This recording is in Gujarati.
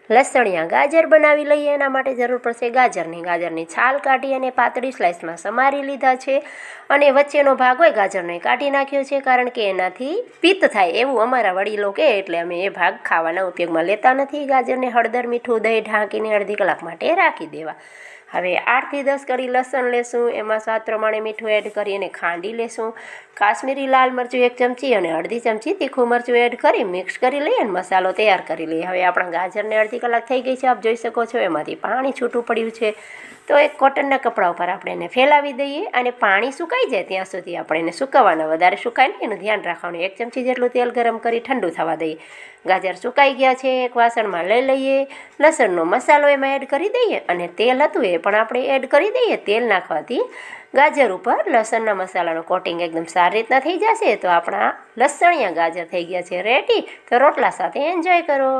લસણિયા ગાજર બનાવી લઈએ. એના માટે જરૂર પડશે ગાજરની છાલ કાઢી અને પાતળી સ્લાઇસમાં સમારી લીધા છે. અને વચ્ચેનો ભાગ હોય ગાજરનો એ કાઢી નાખ્યો છે, કારણ કે એનાથી પિત્ત થાય એવું અમારા વડીલો કહે, એટલે અમે એ ભાગ ખાવાના ઉપયોગમાં લેતા નથી. ગાજરને હળદર, મીઠું, દહીં ઢાંકીને અડધી કલાક માટે રાખી દેવા. હવે 8 થી 10 કળી લસણ લેશું. એમાં સ્વાદ પ્રમાણે મીઠું એડ કરી અને ખાંડી લેશું. કાશ્મીરી લાલ મરચું 1 ચમચી અને અડધી ચમચી તીખું મરચું એડ કરી મિક્સ કરી લઈએ અને મસાલો તૈયાર કરી લઈએ. હવે આપણા ગાજરને અડધી કલાક થઈ ગઈ છે, આપ જોઈ શકો છો. એમાંથી પાણી છૂટું પડ્યું છે, તો એક કોટનના કપડા ઉપર આપણે એને ફેલાવી દઈએ અને પાણી સુકાઈ જાય ત્યાં સુધી આપણે એને સુકવવાના. વધારે સુકાય નહીં એનું ધ્યાન રાખવાનું. 1 ચમચી જેટલું તેલ ગરમ કરી ઠંડુ થવા દઈએ. ગાજર સુકાઈ ગયા છે, એક વાસણમાં લઈ લઈએ. લસણનો મસાલો એમાં એડ કરી દઈએ અને તેલ હતું એ પણ આપણે એડ કરી દઈએ. તેલ નાખવાથી ગાજર ઉપર લસણના મસાલાનો કોટિંગ એકદમ સારી રીતના થઈ જશે. તો આપણા લસણિયા ગાજર થઈ ગયા છે રેડી. તો રોટલા સાથે એન્જોય કરો.